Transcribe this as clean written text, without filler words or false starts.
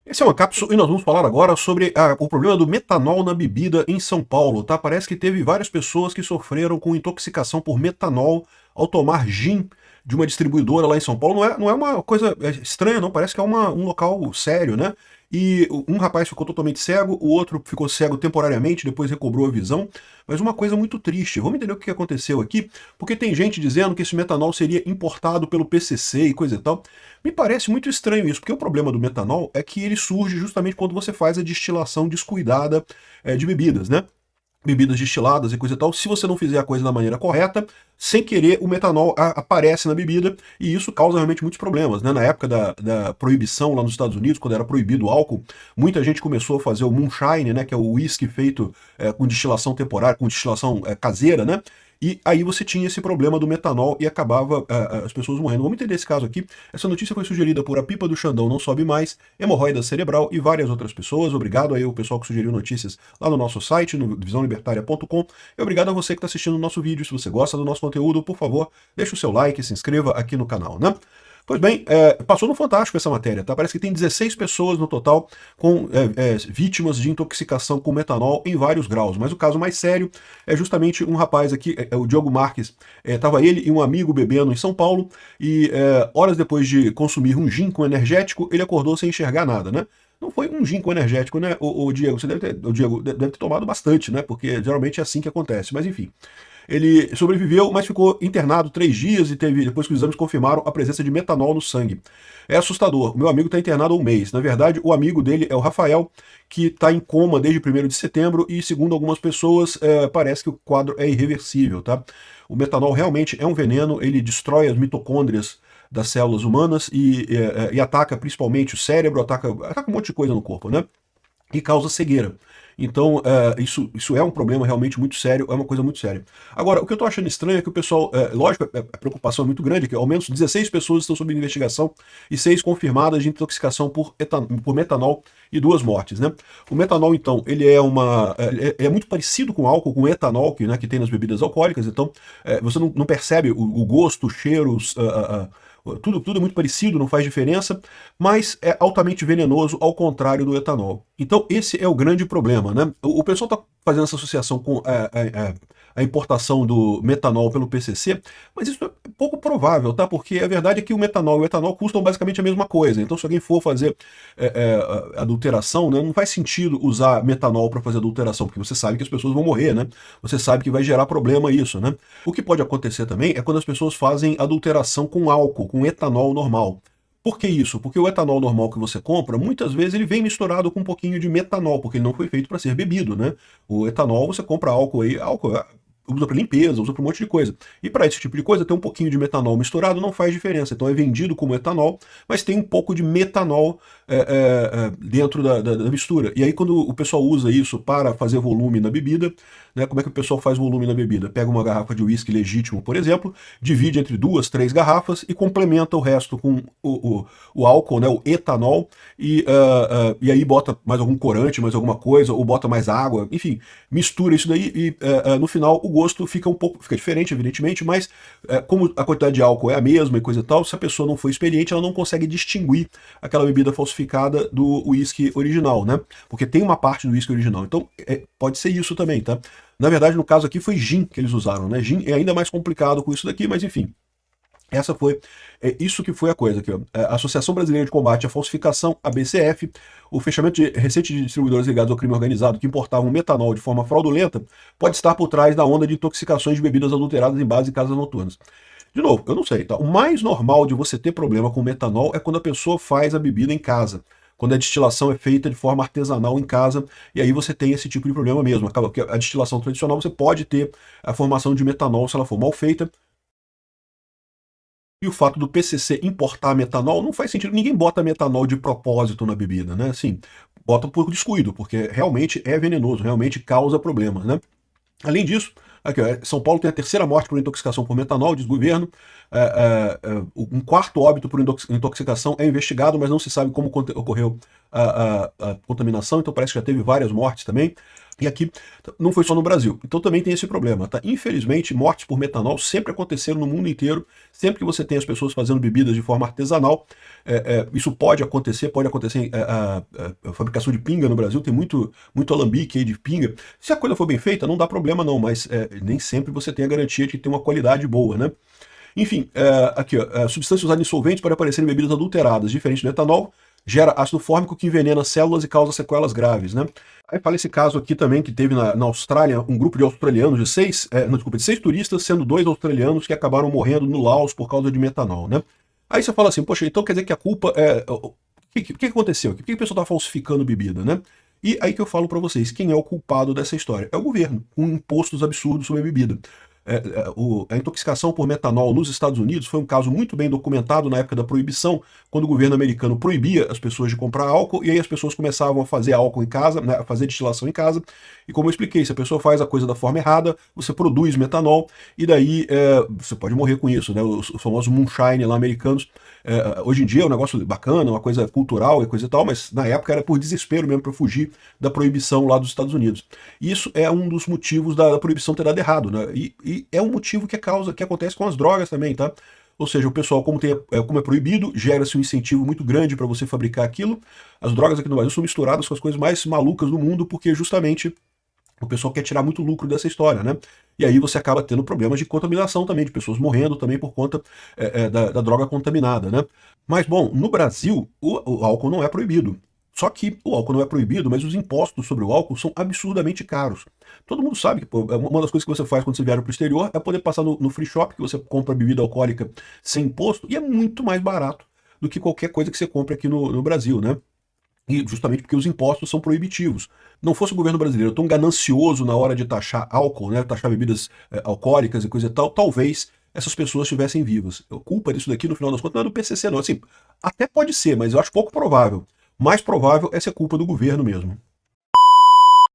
Esse é uma cápsula e nós vamos falar agora sobre o problema do metanol na bebida em São Paulo, tá? Parece que teve várias pessoas que sofreram com intoxicação por metanol ao tomar gin de uma distribuidora lá em São Paulo. Não é uma coisa estranha, não. Parece que é um local sério, né? E um rapaz ficou totalmente cego, o outro ficou cego temporariamente, depois recobrou a visão. Mas uma coisa muito triste. Vamos entender o que aconteceu aqui, porque tem gente dizendo que esse metanol seria importado pelo PCC e coisa e tal. Me parece muito estranho isso, porque o problema do metanol é que ele surge justamente quando você faz a destilação descuidada de bebidas, né? Bebidas destiladas e coisa e tal. Se você não fizer a coisa da maneira correta, sem querer o metanol aparece na bebida e isso causa realmente muitos problemas, né? Na época da proibição lá nos Estados Unidos, quando era proibido o álcool, muita gente começou a fazer o moonshine, né? Que é o whisky feito com destilação temporária, com destilação caseira, né? E aí você tinha esse problema do metanol e acabava as pessoas morrendo. Vamos entender esse caso aqui. Essa notícia foi sugerida por A Pipa do Xandão Não Sobe Mais, Hemorroida Cerebral e várias outras pessoas. Obrigado aí ao pessoal que sugeriu notícias lá no nosso site, no divisãolibertaria.com. E obrigado a você que está assistindo o nosso vídeo. Se você gosta do nosso conteúdo, por favor, deixe o seu like e se inscreva aqui no canal, né? Pois bem, passou no Fantástico essa matéria, tá? Parece que tem 16 pessoas no total com vítimas de intoxicação com metanol em vários graus. Mas o caso mais sério é justamente um rapaz aqui, o Diogo Marques. Estava ele e um amigo bebendo em São Paulo e horas depois de consumir um gin com energético, ele acordou sem enxergar nada, né? Não foi um gin com energético, né, o Diego? O Diego deve ter tomado bastante, né? Porque geralmente é assim que acontece. Mas enfim. Ele sobreviveu, mas ficou internado 3 dias e depois que os exames confirmaram a presença de metanol no sangue. É assustador. O meu amigo está internado há um mês. Na verdade, o amigo dele é o Rafael, que está em coma desde 1º de setembro e, segundo algumas pessoas, parece que o quadro é irreversível, tá? O metanol realmente é um veneno, ele destrói as mitocôndrias das células humanas e ataca principalmente o cérebro, ataca um monte de coisa no corpo, né? E causa cegueira. Então, isso é um problema realmente muito sério, é uma coisa muito séria. Agora, o que eu tô achando estranho é que o pessoal, lógico, a preocupação é muito grande, que ao menos 16 pessoas estão sob investigação e 6 confirmadas de intoxicação por metanol e 2 mortes, né? O metanol, então, ele é muito parecido com álcool, com etanol, que tem nas bebidas alcoólicas, então você não percebe o gosto, o cheiro, tudo é muito parecido, não faz diferença, mas é altamente venenoso, ao contrário do etanol. Então esse é o grande problema, né? O pessoal está fazendo essa associação com a importação do metanol pelo PCC, mas isso é pouco provável, tá? Porque a verdade é que o metanol e o etanol custam basicamente a mesma coisa. Então se alguém for fazer adulteração, né, não faz sentido usar metanol para fazer adulteração, porque você sabe que as pessoas vão morrer, né? Você sabe que vai gerar problema isso, né? O que pode acontecer também é quando as pessoas fazem adulteração com álcool, com etanol normal. Por que isso? Porque o etanol normal que você compra, muitas vezes ele vem misturado com um pouquinho de metanol, porque ele não foi feito para ser bebido, né? O etanol, você compra álcool aí, álcool usa para limpeza, usa para um monte de coisa. E para esse tipo de coisa, ter um pouquinho de metanol misturado não faz diferença. Então é vendido como etanol, mas tem um pouco de metanol dentro da mistura. E aí quando o pessoal usa isso para fazer volume na bebida, né, como é que o pessoal faz volume na bebida? Pega uma garrafa de uísque legítimo, por exemplo, divide entre 2, 3 garrafas e complementa o resto com o álcool, né, o etanol, e aí bota mais algum corante, mais alguma coisa, ou bota mais água, enfim, mistura isso daí e no final o gosto fica diferente, evidentemente, mas como a quantidade de álcool é a mesma e coisa e tal, se a pessoa não for experiente, ela não consegue distinguir aquela bebida falsificada do uísque original, né? Porque tem uma parte do uísque original. Então, pode ser isso também, tá? Na verdade, no caso aqui foi gin que eles usaram, né? Gin é ainda mais complicado com isso daqui, mas enfim. Isso que foi a coisa aqui, ó. A Associação Brasileira de Combate à Falsificação, a BCF, o fechamento recente de distribuidores ligados ao crime organizado que importavam metanol de forma fraudulenta, pode estar por trás da onda de intoxicações de bebidas adulteradas em bares e casas noturnas. De novo, eu não sei, tá? O mais normal de você ter problema com metanol é quando a pessoa faz a bebida em casa. Quando a destilação é feita de forma artesanal em casa, e aí você tem esse tipo de problema mesmo. Acaba que a destilação tradicional você pode ter a formação de metanol se ela for mal feita. E o fato do PCC importar metanol não faz sentido. Ninguém bota metanol de propósito na bebida, né? Assim, bota por descuido, porque realmente é venenoso, realmente causa problemas, né? Além disso, aqui, ó, São Paulo tem a terceira morte por intoxicação por metanol, diz o governo. Um quarto óbito por intoxicação é investigado, mas não se sabe como ocorreu a contaminação, então parece que já teve várias mortes também. E aqui não foi só no Brasil. Então também tem esse problema, tá? Infelizmente, mortes por metanol sempre aconteceram no mundo inteiro. Sempre que você tem as pessoas fazendo bebidas de forma artesanal, isso pode acontecer a fabricação de pinga no Brasil, tem muito alambique aí de pinga. Se a coisa for bem feita, não dá problema não, mas nem sempre você tem a garantia de ter uma qualidade boa, né? Enfim, aqui, ó, substâncias usadas em solventes podem aparecer em bebidas adulteradas, diferente do etanol, gera ácido fórmico que envenena células e causa sequelas graves, né? Aí fala esse caso aqui também que teve na Austrália um grupo de australianos de seis turistas, sendo 2 australianos que acabaram morrendo no Laos por causa de metanol, né? Aí você fala assim, poxa, então quer dizer que a culpa é... O que aconteceu aqui? Por que o pessoal está falsificando bebida, né? E aí que eu falo para vocês, quem é o culpado dessa história? É o governo, com impostos absurdos sobre a bebida. A intoxicação por metanol nos Estados Unidos foi um caso muito bem documentado na época da proibição, quando o governo americano proibia as pessoas de comprar álcool, e aí as pessoas começavam a fazer álcool em casa, né, a fazer destilação em casa, e como eu expliquei, se a pessoa faz a coisa da forma errada, você produz metanol, e daí você pode morrer com isso, né, os famosos moonshine lá americanos. Hoje em dia é um negócio bacana, uma coisa cultural e coisa e tal, mas na época era por desespero mesmo, para fugir da proibição lá dos Estados Unidos. E isso é um dos motivos da proibição ter dado errado, né? E é um motivo que acontece com as drogas também, tá? Ou seja, o pessoal, como é proibido, gera-se um incentivo muito grande para você fabricar aquilo. As drogas aqui no Brasil são misturadas com as coisas mais malucas do mundo, porque justamente o pessoal quer tirar muito lucro dessa história, né? E aí você acaba tendo problemas de contaminação também, de pessoas morrendo também por conta da droga contaminada, né? Mas, bom, no Brasil, o álcool não é proibido. Só que o álcool não é proibido, mas os impostos sobre o álcool são absurdamente caros. Todo mundo sabe que pô, uma das coisas que você faz quando você viaja para o exterior é poder passar no free shop, que você compra bebida alcoólica sem imposto, e é muito mais barato do que qualquer coisa que você compre aqui no Brasil, né? E justamente porque os impostos são proibitivos. Não fosse o governo brasileiro tão ganancioso na hora de taxar álcool, né, taxar bebidas alcoólicas e coisa e tal, talvez essas pessoas estivessem vivas. A culpa disso daqui, no final das contas, não é do PCC, não. Assim, até pode ser, mas eu acho pouco provável. Mais provável é ser culpa do governo mesmo.